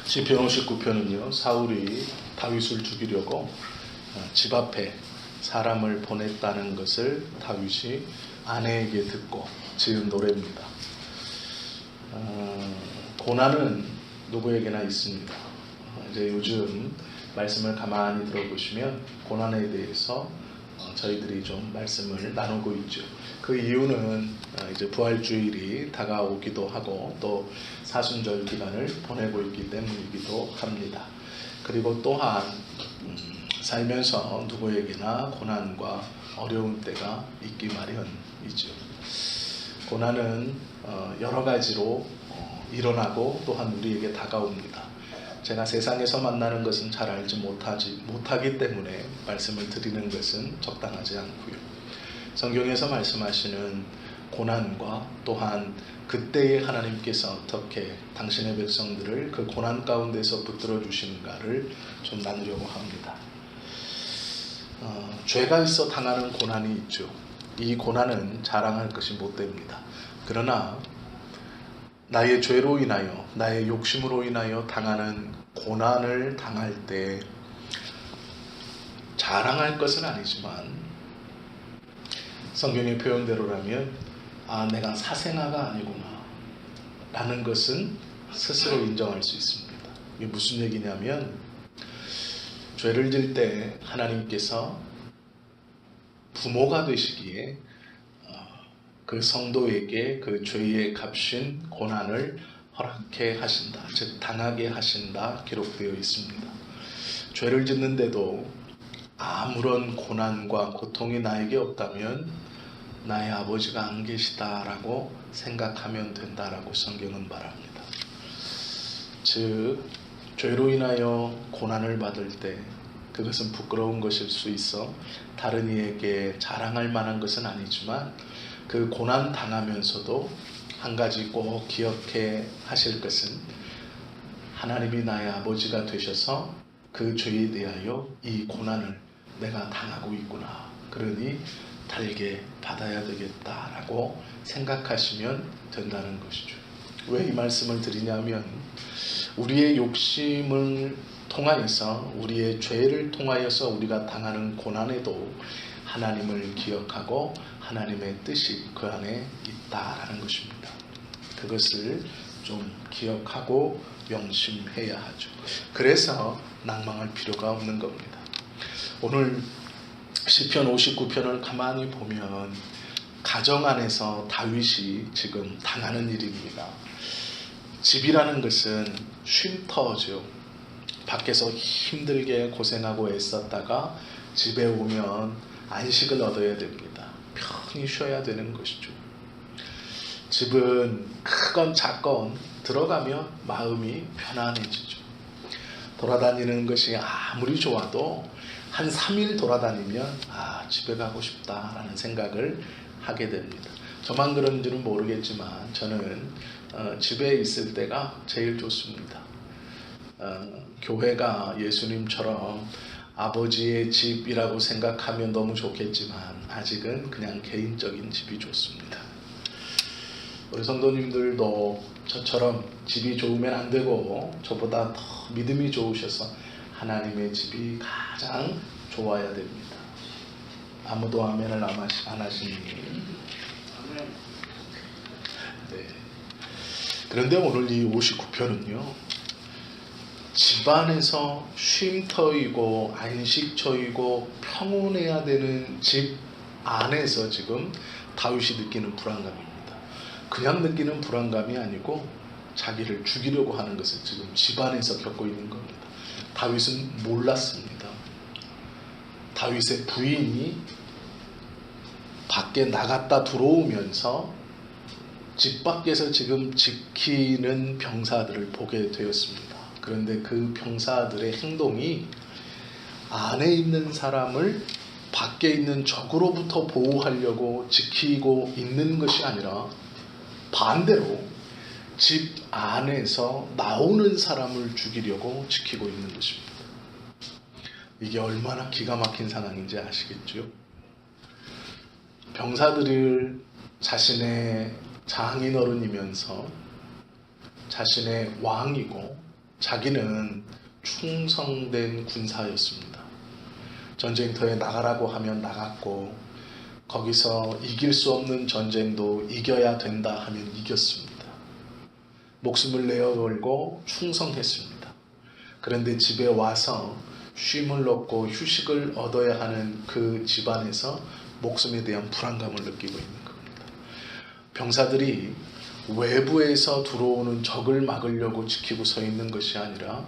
시편 59편은요, 사울이 다윗을 죽이려고 집 앞에 사람을 보냈다는 것을 다윗이 아내에게 듣고 지은 노래입니다. 고난은 누구에게나 있습니다. 이제 요즘 말씀을 가만히 들어보시면 고난에 대해서 저희들이 좀 말씀을 나누고 있죠. 그 이유는 이제 부활주일이 다가오기도 하고 또 사순절 기간을 보내고 있기 때문이기도 합니다. 그리고 또한 살면서 누구에게나 고난과 어려운 때가 있기 마련이죠. 고난은 여러 가지로 일어나고 또한 우리에게 다가옵니다. 제가 세상에서 만나는 것은 잘 알지 못하기 때문에 말씀을 드리는 것은 적당하지 않고요. 성경에서 말씀하시는 고난과 또한 그때의 하나님께서 어떻게 당신의 백성들을 그 고난 가운데서 붙들어 주시는가를 좀 나누려고 합니다. 죄가 있어 당하는 고난이 있죠. 이 고난은 자랑할 것이 못 됩니다. 그러나 나의 죄로 인하여, 나의 욕심으로 인하여 당하는 고난을 당할 때 자랑할 것은 아니지만 성경의 표현대로라면 내가 사생아가 아니구나 라는 것은 스스로 인정할 수 있습니다. 이게 무슨 얘기냐면 죄를 질 때 하나님께서 부모가 되시기에 그 성도에게 그 죄의 값인 고난을 허락해 하신다, 즉 당하게 하신다 기록되어 있습니다. 죄를 짓는데도 아무런 고난과 고통이 나에게 없다면 나의 아버지가 안 계시다라고 생각하면 된다라고 성경은 말합니다. 즉 죄로 인하여 고난을 받을 때 그것은 부끄러운 것일 수 있어 다른 이에게 자랑할 만한 것은 아니지만 그 고난 당하면서도 한 가지 꼭 기억해 하실 것은 하나님이 나의 아버지가 되셔서 그 죄에 대하여 이 고난을 내가 당하고 있구나, 그러니 달게 받아야 되겠다라고 생각하시면 된다는 것이죠. 왜 이 말씀을 드리냐면 우리의 욕심을 통하여서, 우리의 죄를 통하여서 우리가 당하는 고난에도 하나님을 기억하고 하나님의 뜻이 그 안에 있다라는 것입니다. 그것을 좀 기억하고 명심해야 하죠. 그래서 낭망할 필요가 없는 겁니다. 오늘 시편 59편을 가만히 보면 가정 안에서 다윗이 지금 당하는 일입니다. 집이라는 것은 쉼터죠. 밖에서 힘들게 고생하고 애썼다가 집에 오면 안식을 얻어야 됩니다. 편히 쉬어야 되는 것이죠. 집은 크건 작건 들어가면 마음이 편안해지죠. 돌아다니는 것이 아무리 좋아도 한 3일 돌아다니면 집에 가고 싶다라는 생각을 하게 됩니다. 저만 그런지는 모르겠지만 저는 집에 있을 때가 제일 좋습니다. 교회가 예수님처럼 아버지의 집이라고 생각하면 너무 좋겠지만 아직은 그냥 개인적인 집이 좋습니다. 우리 성도님들도 저처럼 집이 좋으면 안 되고 저보다 더 믿음이 좋으셔서 하나님의 집이 가장 좋아야 됩니다. 아무도 아멘을 안 하시니. 네. 그런데 오늘 이 59편은요, 집안에서 쉼터이고 안식처이고 평온해야 되는 집 안에서 지금 다윗이 느끼는 불안감입니다. 그냥 느끼는 불안감이 아니고 자기를 죽이려고 하는 것을 지금 집안에서 겪고 있는 겁니다. 다윗은 몰랐습니다. 다윗의 부인이 밖에 나갔다 들어오면서 집 밖에서 지금 지키는 병사들을 보게 되었습니다. 그런데 그 병사들의 행동이 안에 있는 사람을 밖에 있는 적으로부터 보호하려고 지키고 있는 것이 아니라 반대로 집 안에서 나오는 사람을 죽이려고 지키고 있는 것입니다. 이게 얼마나 기가 막힌 상황인지 아시겠죠? 병사들을 자신의 장인어른이면서 자신의 왕이고 자기는 충성된 군사였습니다. 전쟁터에 나가라고 하면 나갔고, 거기서 이길 수 없는 전쟁도 이겨야 된다 하면 이겼습니다. 목숨을 내어 걸고 충성했습니다. 그런데 집에 와서 쉼을 얻고 휴식을 얻어야 하는 그 집안에서 목숨에 대한 불안감을 느끼고 있는 겁니다. 병사들이 외부에서 들어오는 적을 막으려고 지키고 서 있는 것이 아니라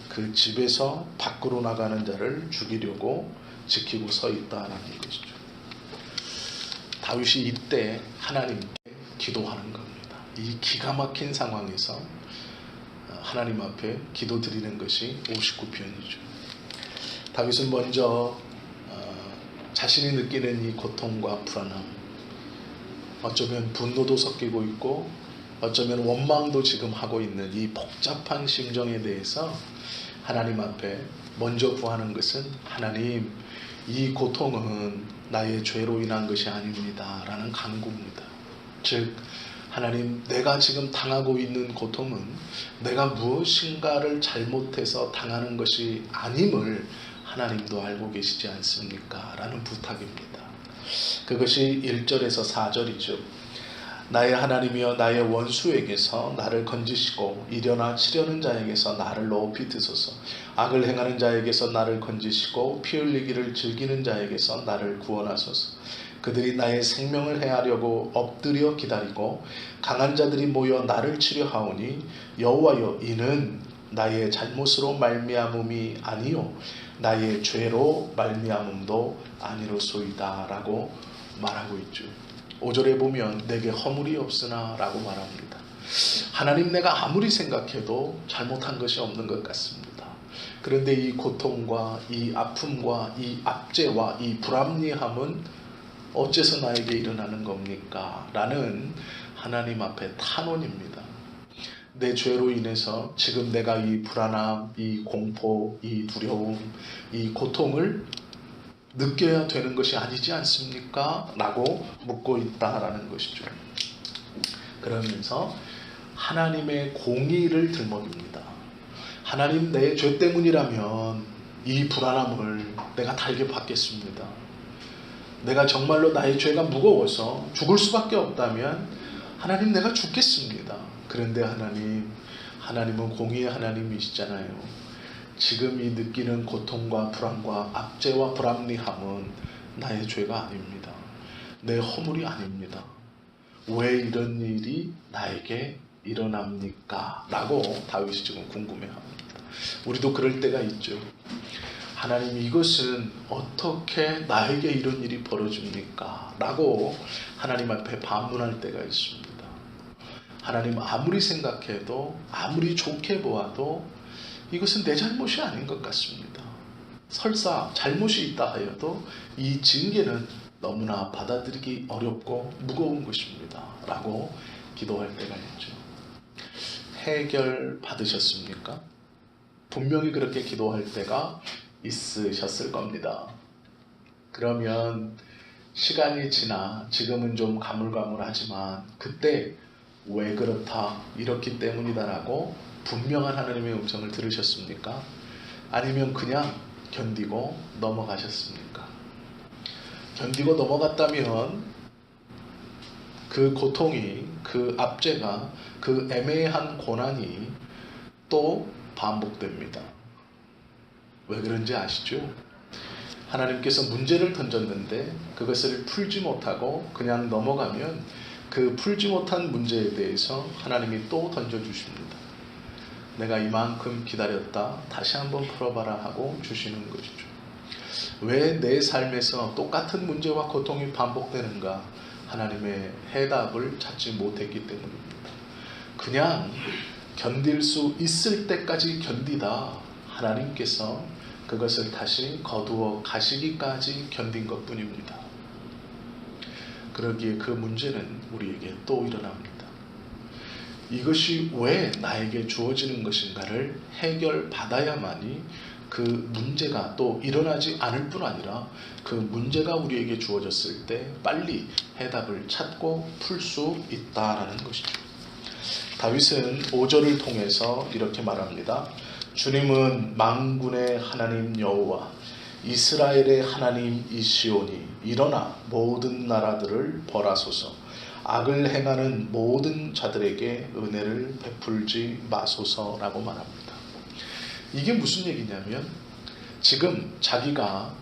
그 집에서 밖으로 나가는 자를 죽이려고 지키고 서 있다는 것이죠. 다윗이 이때 하나님께 기도하는 겁니다. 이 기가 막힌 상황에서 하나님 앞에 기도드리는 것이 59편이죠. 다윗은 먼저 자신이 느끼는 이 고통과 불안함, 어쩌면 분노도 섞이고 있고 어쩌면 원망도 지금 하고 있는 이 복잡한 심정에 대해서 하나님 앞에 먼저 구하는 것은, 하나님, 이 고통은 나의 죄로 인한 것이 아닙니다 라는 간구입니다. 즉, 하나님, 내가 지금 당하고 있는 고통은 내가 무엇인가를 잘못해서 당하는 것이 아님을 하나님도 알고 계시지 않습니까? 라는 부탁입니다. 그것이 1절에서 4절이죠. 나의 하나님이여 나의 원수에게서 나를 건지시고 일어나 치려는 자에게서 나를 높이 드소서. 악을 행하는 자에게서 나를 건지시고 피 흘리기를 즐기는 자에게서 나를 구원하소서. 그들이 나의 생명을 해하려고 엎드려 기다리고 강한 자들이 모여 나를 치려하오니 여호와여, 이는 나의 잘못으로 말미암음이 아니요 나의 죄로 말미암음도 아니로소이다 라고 말하고 있죠. 5절에 보면 내게 허물이 없으나 라고 말합니다. 하나님, 내가 아무리 생각해도 잘못한 것이 없는 것 같습니다. 그런데 이 고통과 이 아픔과 이 압제와 이 불합리함은 어째서 나에게 일어나는 겁니까? 라는 하나님 앞에 탄원입니다. 내 죄로 인해서 지금 내가 이 불안함, 이 공포, 이 두려움, 이 고통을 느껴야 되는 것이 아니지 않습니까? 라고 묻고 있다라는 것이죠. 그러면서 하나님의 공의를 들먹입니다. 하나님, 내 죄 때문이라면 이 불안함을 내가 달게 받겠습니다. 내가 정말로 나의 죄가 무거워서 죽을 수밖에 없다면 하나님, 내가 죽겠습니다. 그런데 하나님은 공의의 하나님이시잖아요. 지금 이 느끼는 고통과 불안과 압제와 불합리함은 나의 죄가 아닙니다. 내 허물이 아닙니다. 왜 이런 일이 나에게 일어납니까? 라고 다윗이 지금 궁금해합니다. 우리도 그럴 때가 있죠. 하나님, 이것은 어떻게 나에게 이런 일이 벌어집니까? 라고 하나님 앞에 반문할 때가 있습니다. 하나님, 아무리 생각해도 아무리 좋게 보아도 이것은 내 잘못이 아닌 것 같습니다. 설사 잘못이 있다 하여도 이 징계는 너무나 받아들이기 어렵고 무거운 것입니다 라고 기도할 때가 있죠. 해결 받으셨습니까? 분명히 그렇게 기도할 때가 있으셨을 겁니다. 그러면 시간이 지나 지금은 좀 가물가물하지만 그때 왜 그렇다, 이렇기 때문이다 라고 분명한 하나님의 음성을 들으셨습니까? 아니면 그냥 견디고 넘어가셨습니까? 견디고 넘어갔다면 그 고통이, 그 압제가, 그 애매한 고난이 또 반복됩니다. 왜 그런지 아시죠? 하나님께서 문제를 던졌는데 그것을 풀지 못하고 그냥 넘어가면 그 풀지 못한 문제에 대해서 하나님이 또 던져주십니다. 내가 이만큼 기다렸다, 다시 한번 풀어봐라 하고 주시는 것이죠. 왜 내 삶에서 똑같은 문제와 고통이 반복되는가? 하나님의 해답을 찾지 못했기 때문입니다. 그냥 견딜 수 있을 때까지 견디다 하나님께서 그것을 다시 거두어 가시기까지 견딘 것 뿐입니다. 그러기에 그 문제는 우리에게 또 일어납니다. 이것이 왜 나에게 주어지는 것인가를 해결받아야만이 그 문제가 또 일어나지 않을 뿐 아니라 그 문제가 우리에게 주어졌을 때 빨리 해답을 찾고 풀 수 있다라는 것이죠. 다윗은 5절을 통해서 이렇게 말합니다. 주님은 만군의 하나님 여호와 이스라엘의 하나님이시오니 일어나 모든 나라들을 벌하소서. 악을 행하는 모든 자들에게 은혜를 베풀지 마소서라고 말합니다. 이게 무슨 얘기냐면 지금 자기가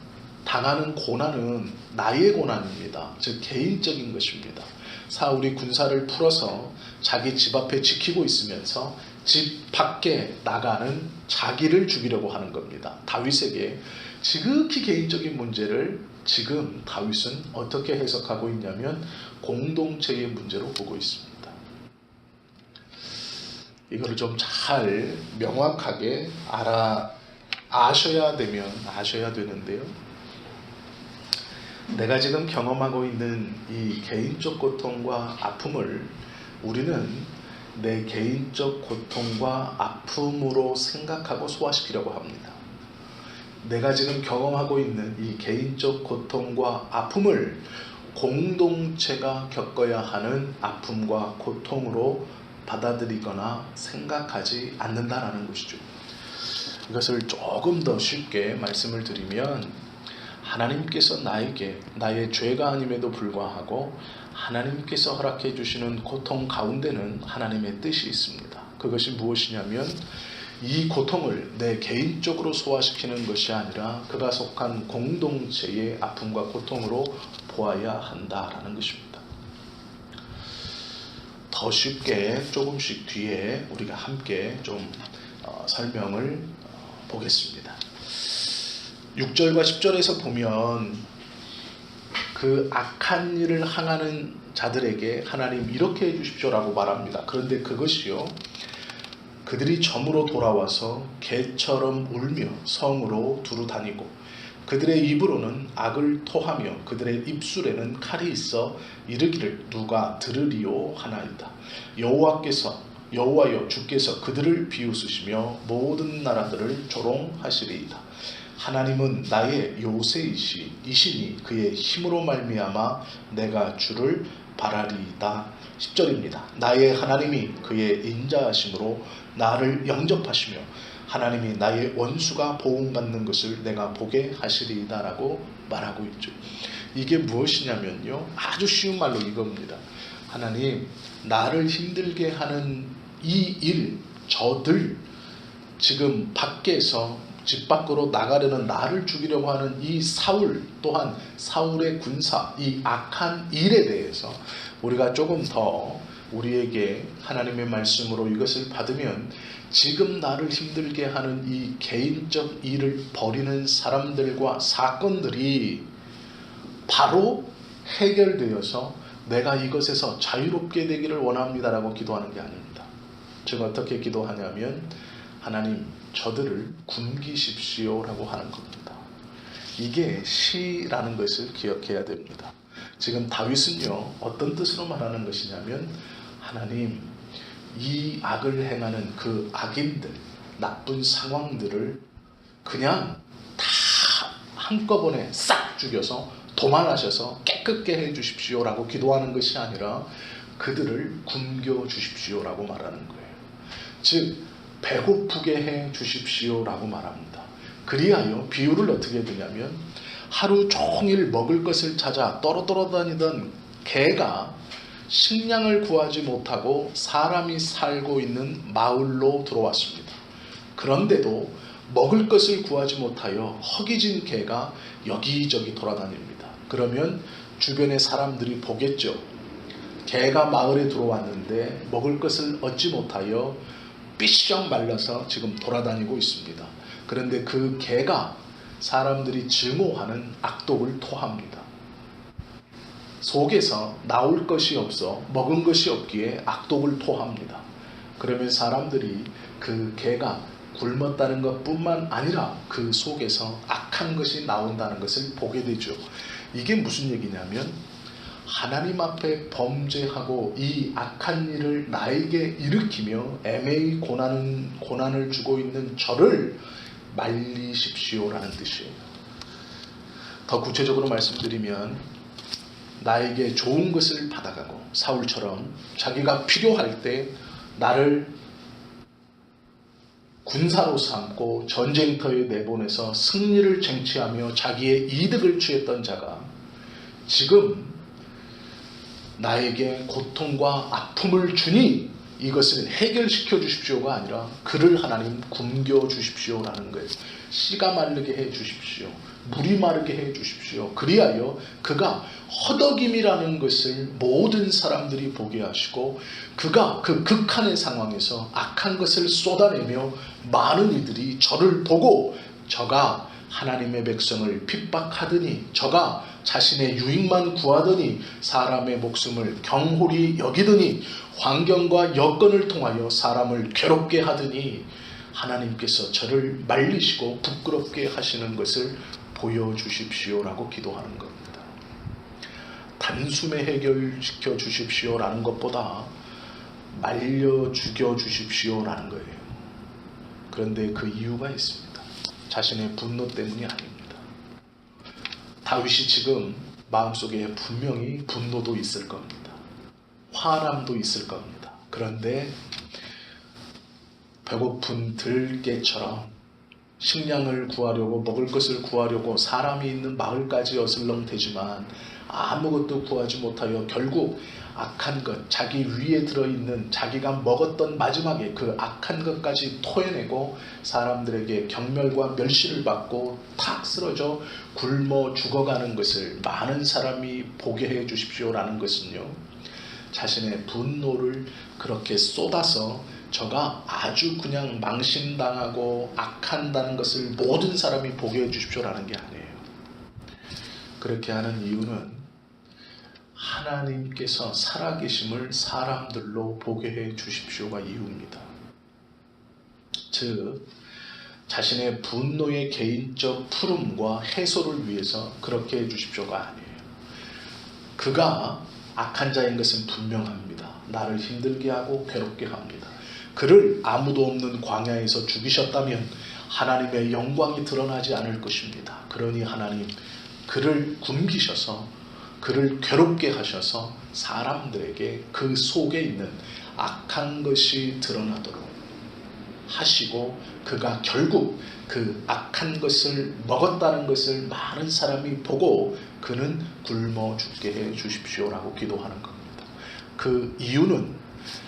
당하는 고난은 나의 고난입니다. 즉 개인적인 것입니다. 사울이 군사를 풀어서 자기 집 앞에 지키고 있으면서 집 밖에 나가는 자기를 죽이려고 하는 겁니다. 다윗에게 지극히 개인적인 문제를 지금 다윗은 어떻게 해석하고 있냐면 공동체의 문제로 보고 있습니다. 이거를 좀 잘 명확하게 아셔야 되는데요. 내가 지금 경험하고 있는 이 개인적 고통과 아픔을 우리는 내 개인적 고통과 아픔으로 생각하고 소화시키려고 합니다. 내가 지금 경험하고 있는 이 개인적 고통과 아픔을 공동체가 겪어야 하는 아픔과 고통으로 받아들이거나 생각하지 않는다라는 것이죠. 이것을 조금 더 쉽게 말씀을 드리면 하나님께서 나에게 나의 죄가 아님에도 불구하고 하나님께서 허락해 주시는 고통 가운데는 하나님의 뜻이 있습니다. 그것이 무엇이냐면 이 고통을 내 개인적으로 소화시키는 것이 아니라 그가 속한 공동체의 아픔과 고통으로 보아야 한다라는 것입니다. 더 쉽게 조금씩 뒤에 우리가 함께 좀 설명을 보겠습니다. 6절과 10절에서 보면 그 악한 일을 행하는 자들에게 하나님 이렇게 해주십시오라고 말합니다. 그런데 그것이요, 그들이 점으로 돌아와서 개처럼 울며 성으로 두루 다니고 그들의 입으로는 악을 토하며 그들의 입술에는 칼이 있어 이르기를 누가 들으리요 하나이다. 여호와여 주께서 그들을 비웃으시며 모든 나라들을 조롱하시리이다. 하나님은 나의 요새이시니 그의 힘으로 말미암아 내가 주를 바라리이다. 10절입니다. 나의 하나님이 그의 인자하심으로 나를 영접하시며 하나님이 나의 원수가 보응받는 것을 내가 보게 하시리이다 라고 말하고 있죠. 이게 무엇이냐면요, 아주 쉬운 말로 이겁니다. 하나님, 나를 힘들게 하는 이 일, 저들, 지금 밖에서 집 밖으로 나가려는 나를 죽이려고 하는 이 사울, 또한 사울의 군사, 이 악한 일에 대해서 우리가 조금 더 우리에게 하나님의 말씀으로 이것을 받으면 지금 나를 힘들게 하는 이 개인적 일을 벌이는 사람들과 사건들이 바로 해결되어서 내가 이것에서 자유롭게 되기를 원합니다라고 기도하는 게 아닙니다. 제가 어떻게 기도하냐면 하나님, 저들을 굶기십시오라고 하는 겁니다. 이게 시라는 것을 기억해야 됩니다. 지금 다윗은요, 어떤 뜻으로 말하는 것이냐면 하나님, 이 악을 행하는 그 악인들, 나쁜 상황들을 그냥 다 한꺼번에 싹 죽여서 도만하셔서 깨끗게 해주십시오라고 기도하는 것이 아니라 그들을 굶겨 주십시오라고 말하는 거예요. 즉 배고프게 해 주십시오라고 말합니다. 그리하여 비유를 어떻게 드냐면 하루 종일 먹을 것을 찾아 떠돌아다니던 개가 식량을 구하지 못하고 사람이 살고 있는 마을로 들어왔습니다. 그런데도 먹을 것을 구하지 못하여 허기진 개가 여기저기 돌아다닙니다. 그러면 주변의 사람들이 보겠죠. 개가 마을에 들어왔는데 먹을 것을 얻지 못하여 삐쩍 말라서 지금 돌아다니고 있습니다. 그런데 그 개가 사람들이 증오하는 악독을 토합니다. 속에서 나올 것이 없어 먹은 것이 없기에 악독을 토합니다. 그러면 사람들이 그 개가 굶었다는 것뿐만 아니라 그 속에서 악한 것이 나온다는 것을 보게 되죠. 이게 무슨 얘기냐면 하나님 앞에 범죄하고 이 악한 일을 나에게 일으키며 애매히 고난을 주고 있는 저를 말리십시오라는 뜻이에요. 더 구체적으로 말씀드리면 나에게 좋은 것을 받아가고 사울처럼 자기가 필요할 때 나를 군사로 삼고 전쟁터에 내보내서 승리를 쟁취하며 자기의 이득을 취했던 자가 지금 나에게 고통과 아픔을 주니 이것을 해결시켜 주십시오가 아니라 그를 하나님 굶겨 주십시오라는 거예요. 씨가 마르게 해 주십시오. 물이 마르게 해 주십시오. 그리하여 그가 허덕임이라는 것을 모든 사람들이 보게 하시고 그가 그 극한의 상황에서 악한 것을 쏟아내며 많은 이들이 저를 보고 저가 하나님의 백성을 핍박하더니 저가 자신의 유익만 구하더니 사람의 목숨을 경홀히 여기더니 환경과 여건을 통하여 사람을 괴롭게 하더니 하나님께서 저를 말리시고 부끄럽게 하시는 것을 보여주십시오라고 기도하는 겁니다. 단숨에 해결시켜 주십시오라는 것보다 말려 죽여 주십시오라는 거예요. 그런데 그 이유가 있습니다. 자신의 분노 때문이 아닙니다. 다윗이 지금 마음속에 분명히 분노도 있을 겁니다. 화남도 있을 겁니다. 그런데 배고픈 들깨처럼 식량을 구하려고 먹을 것을 구하려고 사람이 있는 마을까지 어슬렁대지만 아무것도 구하지 못하여 결국 악한 것, 자기 위에 들어있는 자기가 먹었던 마지막에 그 악한 것까지 토해내고 사람들에게 경멸과 멸시를 받고 탁 쓰러져 굶어 죽어가는 것을 많은 사람이 보게 해 주십시오라는 것은요, 자신의 분노를 그렇게 쏟아서 저가 아주 그냥 망신당하고 악한다는 것을 모든 사람이 보게 해 주십시오라는 게 아니에요. 그렇게 하는 이유는 하나님께서 살아계심을 사람들로 보게 해 주십시오가 이유입니다. 즉 자신의 분노의 개인적 푸름과 해소를 위해서 그렇게 해 주십시오가 아니에요. 그가 악한 자인 것은 분명합니다. 나를 힘들게 하고 괴롭게 합니다. 그를 아무도 없는 광야에서 죽이셨다면 하나님의 영광이 드러나지 않을 것입니다. 그러니 하나님 그를 굶기셔서 그를 괴롭게 하셔서 사람들에게 그 속에 있는 악한 것이 드러나도록 하시고 그가 결국 그 악한 것을 먹었다는 것을 많은 사람이 보고 그는 굶어 죽게 해 주십시오라고 기도하는 겁니다. 그 이유는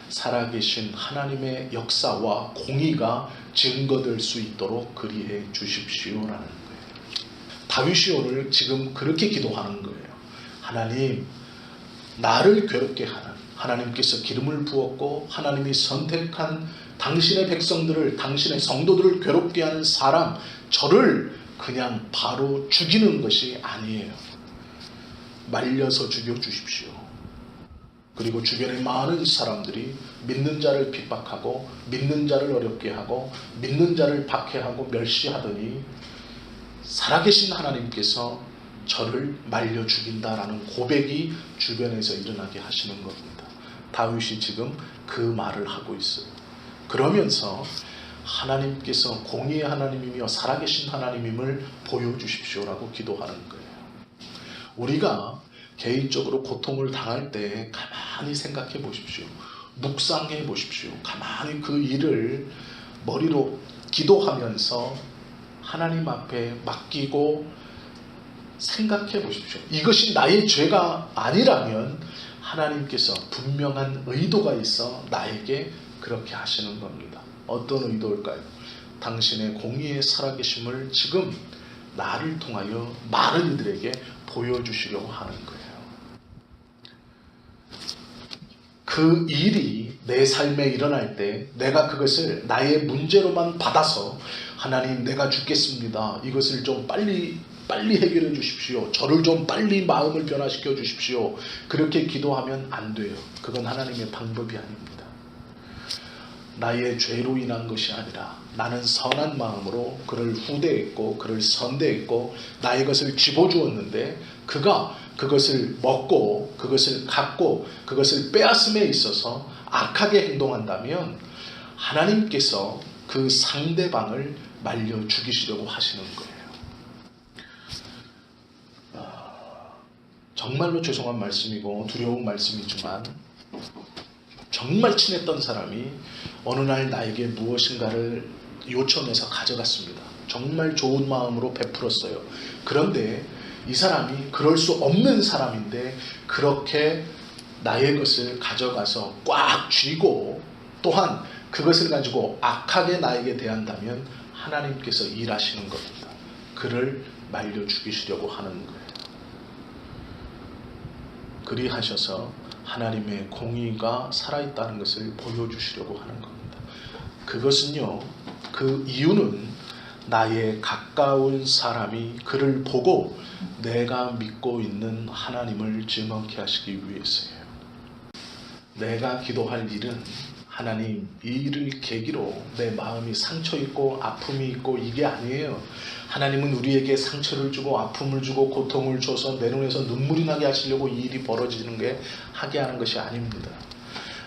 살아계신 하나님의 역사와 공의가 증거될 수 있도록 그리해 주십시오라는 거예요. 다윗이 오늘 지금 그렇게 기도하는 거예요. 하나님, 나를 괴롭게 하는 하나님께서 기름을 부었고 하나님이 선택한 당신의 백성들을, 당신의 성도들을 괴롭게 하는 사람, 저를 그냥 바로 죽이는 것이 아니에요. 말려서 죽여주십시오. 그리고 주변의 많은 사람들이 믿는 자를 핍박하고 믿는 자를 어렵게 하고 믿는 자를 박해하고 멸시하더니 살아계신 하나님께서 저를 말려 죽인다라는 고백이 주변에서 일어나게 하시는 겁니다. 다윗이 지금 그 말을 하고 있어요. 그러면서 하나님께서 공의의 하나님이며 살아계신 하나님임을 보여주십시오라고 기도하는 거예요. 우리가 개인적으로 고통을 당할 때 가만히 생각해 보십시오. 묵상해 보십시오. 가만히 그 일을 머리로 기도하면서 하나님 앞에 맡기고 생각해 보십시오. 이것이 나의 죄가 아니라면 하나님께서 분명한 의도가 있어 나에게 그렇게 하시는 겁니다. 어떤 의도일까요? 당신의 공의의 살아계심을 지금 나를 통하여 많은 이들에게 보여주시려고 하는 거예요. 그 일이 내 삶에 일어날 때 내가 그것을 나의 문제로만 받아서 하나님 내가 죽겠습니다. 이것을 좀 빨리 해결해 주십시오. 저를 좀 빨리 마음을 변화시켜 주십시오. 그렇게 기도하면 안 돼요. 그건 하나님의 방법이 아닙니다. 나의 죄로 인한 것이 아니라 나는 선한 마음으로 그를 후대했고 그를 선대했고 나의 것을 집어주었는데 그가 그것을 먹고 그것을 갖고 그것을 빼앗음에 있어서 악하게 행동한다면 하나님께서 그 상대방을 말려 죽이시려고 하시는 거예요. 정말로 죄송한 말씀이고 두려운 말씀이지만 정말 친했던 사람이 어느 날 나에게 무엇인가를 요청해서 가져갔습니다. 정말 좋은 마음으로 베풀었어요. 그런데 이 사람이 그럴 수 없는 사람인데 그렇게 나의 것을 가져가서 꽉 쥐고 또한 그것을 가지고 악하게 나에게 대한다면 하나님께서 일하시는 겁니다. 그를 말려 죽이시려고 하는 거예요. 그리하셔서 하나님의 공의가 살아있다는 것을 보여주시려고 하는 겁니다. 그것은요, 그 이유는 나의 가까운 사람이 그를 보고 내가 믿고 있는 하나님을 증언케 하시기 위해서예요. 내가 기도할 일은 하나님, 이 일을 계기로 내 마음이 상처 있고 아픔이 있고 이게 아니에요. 하나님은 우리에게 상처를 주고 아픔을 주고 고통을 줘서 내 눈에서 눈물이 나게 하시려고 이 일이 벌어지는 게 하게 하는 것이 아닙니다.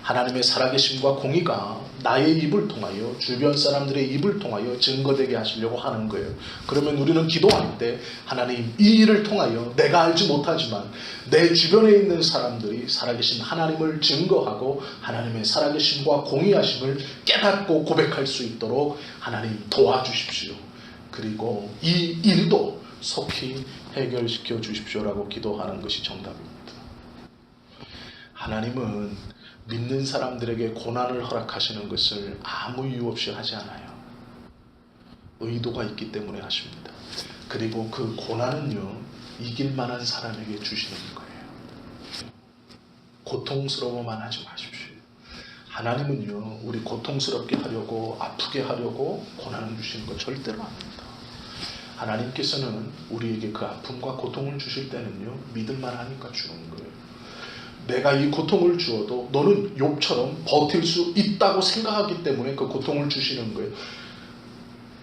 하나님의 살아계심과 공의가 나의 입을 통하여 주변 사람들의 입을 통하여 증거되게 하시려고 하는 거예요. 그러면 우리는 기도할 때 하나님, 이 일을 통하여 내가 알지 못하지만 내 주변에 있는 사람들이 살아계신 하나님을 증거하고 하나님의 살아계심과 공의하심을 깨닫고 고백할 수 있도록 하나님 도와주십시오. 그리고 이 일도 속히 해결시켜 주십시오라고 기도하는 것이 정답입니다. 하나님은 믿는 사람들에게 고난을 허락하시는 것을 아무 이유 없이 하지 않아요. 의도가 있기 때문에 하십니다. 그리고 그 고난은요, 이길 만한 사람에게 주시는 거예요. 고통스러워만 하지 마십시오. 하나님은요, 우리 고통스럽게 하려고 아프게 하려고 고난을 주시는 거 절대로 아닙니다. 하나님께서는 우리에게 그 아픔과 고통을 주실 때는요, 믿을만 하니까 주는 거예요. 내가 이 고통을 주어도 너는 욥처럼 버틸 수 있다고 생각하기 때문에 그 고통을 주시는 거예요.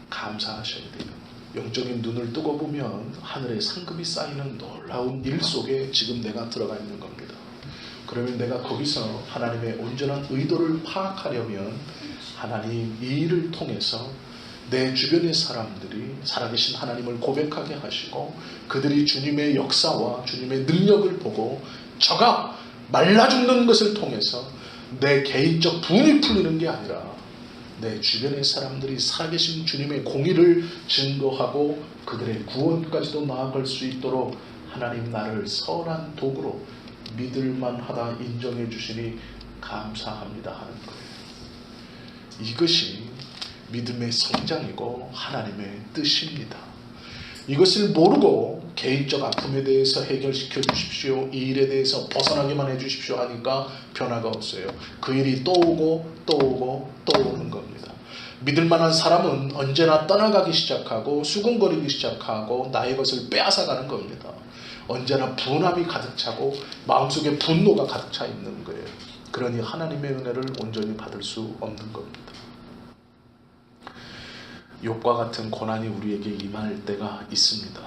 감사하셔야 돼요. 영적인 눈을 뜨고 보면 하늘에 상급이 쌓이는 놀라운 일 속에 지금 내가 들어가 있는 겁니다. 그러면 내가 거기서 하나님의 온전한 의도를 파악하려면 하나님 이 일을 통해서 내 주변의 사람들이 살아계신 하나님을 고백하게 하시고 그들이 주님의 역사와 주님의 능력을 보고 저가 말라 죽는 것을 통해서 내 개인적 분이 풀리는 게 아니라 내 주변의 사람들이 살아계신 주님의 공의를 증거하고 그들의 구원까지도 나아갈 수 있도록 하나님 나를 선한 도구로 믿을만하다 인정해 주시니 감사합니다 하는 거예요. 이것이 믿음의 성장이고 하나님의 뜻입니다. 이것을 모르고 개인적 아픔에 대해서 해결시켜 주십시오, 이 일에 대해서 벗어나게만 해 주십시오 하니까 변화가 없어요. 그 일이 또 오고 또 오고 또 오는 겁니다. 믿을 만한 사람은 언제나 떠나가기 시작하고 수군거리기 시작하고 나의 것을 빼앗아가는 겁니다. 언제나 분함이 가득 차고 마음속에 분노가 가득 차 있는 거예요. 그러니 하나님의 은혜를 온전히 받을 수 없는 겁니다. 욥과 같은 고난이 우리에게 임할 때가 있습니다.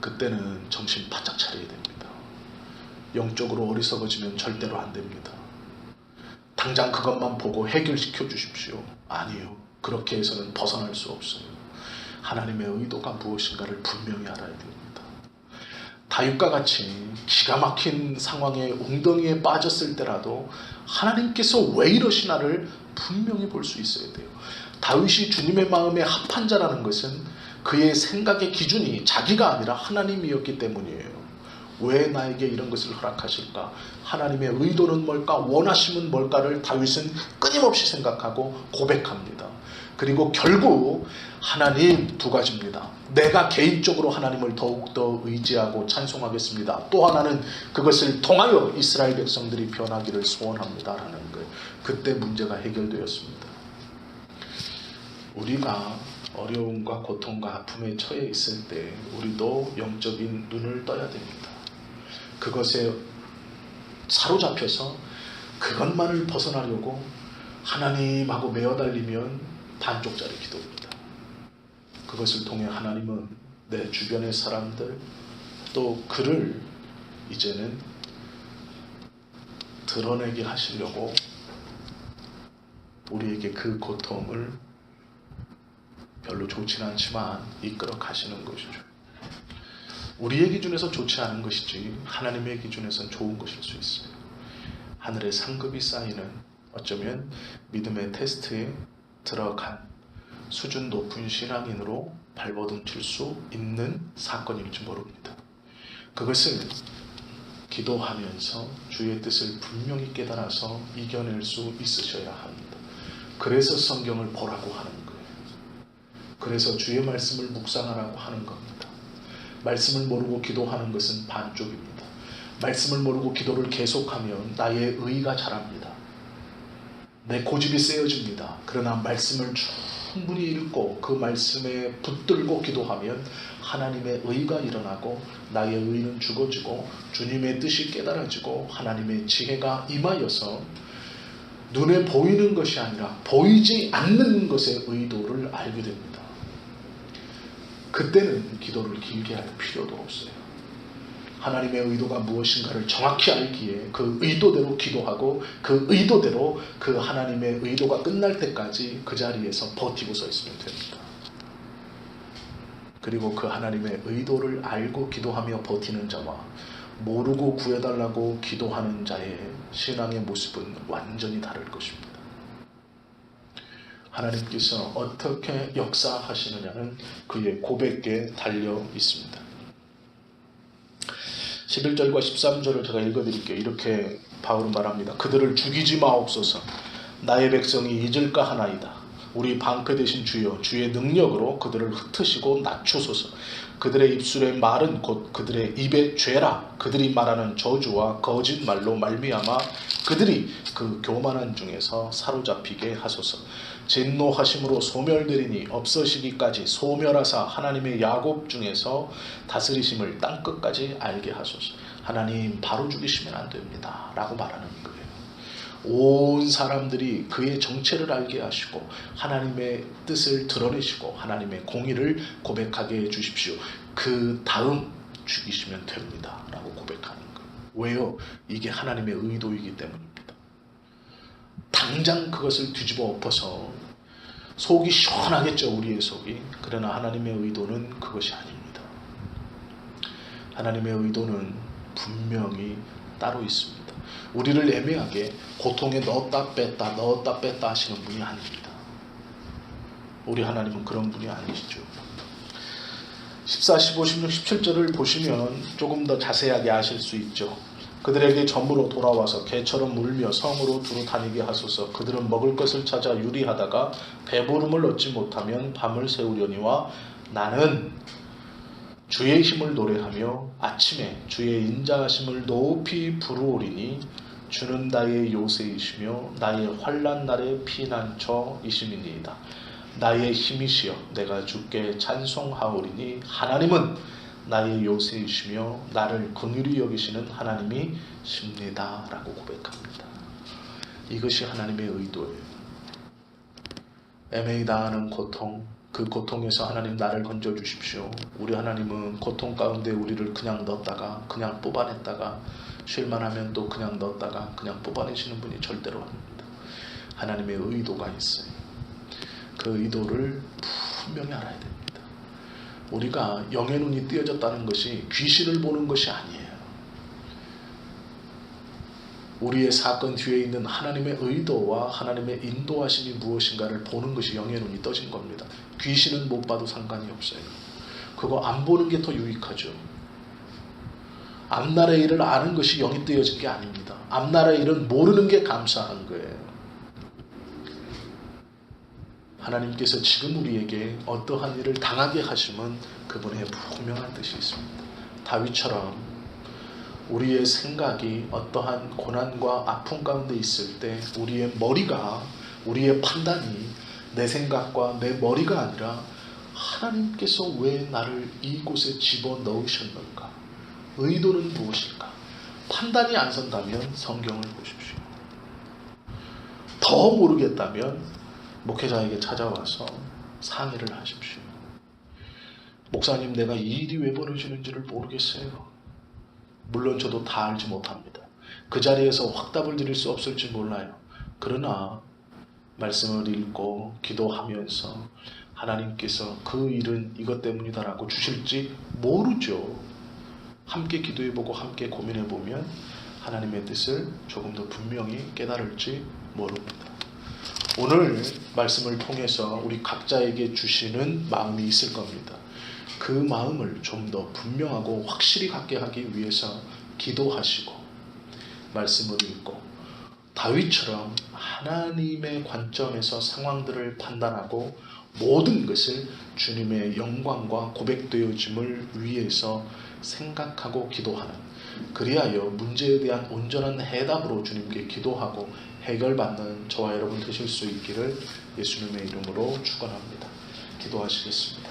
그때는 정신 바짝 차려야 됩니다. 영적으로 어리석어지면 절대로 안 됩니다. 당장 그것만 보고 해결시켜 주십시오. 아니요. 그렇게 해서는 벗어날 수 없어요. 하나님의 의도가 무엇인가를 분명히 알아야 됩니다. 다윗과 같이 기가 막힌 상황에 웅덩이에 빠졌을 때라도 하나님께서 왜 이러시나를 분명히 볼 수 있어야 돼요. 다윗이 주님의 마음에 합한 자라는 것은 그의 생각의 기준이 자기가 아니라 하나님이었기 때문이에요. 왜 나에게 이런 것을 허락하실까? 하나님의 의도는 뭘까? 원하심은 뭘까를 다윗은 끊임없이 생각하고 고백합니다. 그리고 결국 하나님 두 가지입니다. 내가 개인적으로 하나님을 더욱더 의지하고 찬송하겠습니다. 또 하나는 그것을 통하여 이스라엘 백성들이 변하기를 소원합니다 라는 거예요. 그때 문제가 해결되었습니다. 우리가 어려움과 고통과 아픔에 처해 있을 때 우리도 영적인 눈을 떠야 됩니다. 그것에 사로잡혀서 그것만을 벗어나려고 하나님하고 매어달리면 반쪽짜리 기도입니다. 그것을 통해 하나님은 내 주변의 사람들 또 그를 이제는 드러내게 하시려고 우리에게 그 고통을 별로 좋지는 않지만 이끌어 가시는 것이죠. 우리의 기준에서 좋지 않은 것이지 하나님의 기준에서는 좋은 것일 수 있어요. 하늘의 상급이 쌓이는 어쩌면 믿음의 테스트에 들어간 수준 높은 신앙인으로 발버둥칠 수 있는 사건일지 모릅니다. 그것을 기도하면서 주의 뜻을 분명히 깨달아서 이겨낼 수 있으셔야 합니다. 그래서 성경을 보라고 하는 거예요. 그래서 주의 말씀을 묵상하라고 하는 겁니다. 말씀을 모르고 기도하는 것은 반쪽입니다. 말씀을 모르고 기도를 계속하면 나의 의가 자랍니다. 내 고집이 세어집니다. 그러나 말씀을 충분히 읽고 그 말씀에 붙들고 기도하면 하나님의 의가 일어나고 나의 의는 죽어지고 주님의 뜻이 깨달아지고 하나님의 지혜가 임하여서 눈에 보이는 것이 아니라 보이지 않는 것의 의도를 알게 됩니다. 그때는 기도를 길게 할 필요도 없어요. 하나님의 의도가 무엇인가를 정확히 알기에 그 의도대로 기도하고 그 의도대로 그 하나님의 의도가 끝날 때까지 그 자리에서 버티고 서 있으면 됩니다. 그리고 그 하나님의 의도를 알고 기도하며 버티는 자와 모르고 구해달라고 기도하는 자의 신앙의 모습은 완전히 다를 것입니다. 하나님께서 어떻게 역사하시느냐는 그의 고백에 달려 있습니다. 11절과 13절을 제가 읽어드릴게요. 이렇게 바울은 말합니다. 그들을 죽이지 마옵소서. 나의 백성이 잊을까 하나이다. 우리 방패 되신 주여, 주의 능력으로 그들을 흩으시고 낮추소서. 그들의 입술의 말은 곧 그들의 입의 죄라. 그들이 말하는 저주와 거짓말로 말미암아 그들이 그 교만한 중에서 사로잡히게 하소서. 진노하심으로 소멸되리니 없어지기까지 소멸하사 하나님의 야곱 중에서 다스리심을 땅끝까지 알게 하소서. 하나님 바로 죽이시면 안 됩니다 라고 말하는 거예요. 온 사람들이 그의 정체를 알게 하시고 하나님의 뜻을 드러내시고 하나님의 공의를 고백하게 해주십시오. 그 다음 죽이시면 됩니다 라고 고백하는 거예요. 왜요? 이게 하나님의 의도이기 때문입니다. 당장 그것을 뒤집어 엎어서 속이 시원하겠죠, 우리의 속이. 그러나 하나님의 의도는 그것이 아닙니다. 하나님의 의도는 분명히 따로 있습니다. 우리를 애매하게 고통에 넣었다 뺐다 하시는 분이 아닙니다. 우리 하나님은 그런 분이 아니시죠. 14, 15, 16, 17절을 보시면 조금 더 자세하게 아실 수 있죠. 그들에게 점으로 돌아와서 개처럼 물며 성으로 두루 다니게 하소서. 그들은 먹을 것을 찾아 유리하다가 배부름을 얻지 못하면 밤을 새우려니와 나는 주의 힘을 노래하며 아침에 주의 인자하심을 높이 부르오리니 주는 나의 요새이시며 나의 환난 날의 피난처이심이니이다. 나의 힘이시여 내가 주께 찬송하오리니 하나님은 나의 요새이시며 나를 긍휼히 여기시는 하나님이십니다 라고 고백합니다. 이것이 하나님의 의도예요. 애매히 당하는 고통, 그 고통에서 하나님 나를 건져주십시오. 우리 하나님은 고통 가운데 우리를 그냥 넣었다가 그냥 뽑아냈다가 쉴만하면 또 그냥 넣었다가 그냥 뽑아내시는 분이 절대로 아닙니다. 하나님의 의도가 있어요. 그 의도를 분명히 알아야 됩니다. 우리가 영의 눈이 띄어졌다는 것이 귀신을 보는 것이 아니에요. 우리의 사건 뒤에 있는 하나님의 의도와 하나님의 인도하심이 무엇인가를 보는 것이 영의 눈이 떠진 겁니다. 귀신은 못 봐도 상관이 없어요. 그거 안 보는 게 더 유익하죠. 앞날의 일을 아는 것이 영이 띄어진 게 아닙니다. 앞날의 일은 모르는 게 감사한 거예요. 하나님께서 지금 우리에게 어떠한 일을 당하게 하심은 그분의 분명한 뜻이 있습니다. 다윗처럼 우리의 생각이 어떠한 고난과 아픔 가운데 있을 때 우리의 머리가, 우리의 판단이 내 생각과 내 머리가 아니라 하나님께서 왜 나를 이곳에 집어넣으셨는가? 의도는 무엇일까? 판단이 안 선다면 성경을 보십시오. 더 모르겠다면 목회자에게 찾아와서 상의를 하십시오. 목사님, 내가 이 일이 왜 벌어지는지를 모르겠어요. 물론 저도 다 알지 못합니다. 그 자리에서 확답을 드릴 수 없을지 몰라요. 그러나 말씀을 읽고 기도하면서 하나님께서 그 일은 이것 때문이다라고 주실지 모르죠. 함께 기도해보고 함께 고민해보면 하나님의 뜻을 조금 더 분명히 깨달을지 모릅니다. 오늘 말씀을 통해서 우리 각자에게 주시는 마음이 있을 겁니다. 그 마음을 좀 더 분명하고 확실히 갖게 하기 위해서 기도하시고 말씀을 읽고 다윗처럼 하나님의 관점에서 상황들을 판단하고 모든 것을 주님의 영광과 고백되어짐을 위해서 생각하고 기도하는, 그리하여 문제에 대한 온전한 해답으로 주님께 기도하고 해결받는 저와 여러분 되실 수 있기를 예수님의 이름으로 축원합니다. 기도하시겠습니다.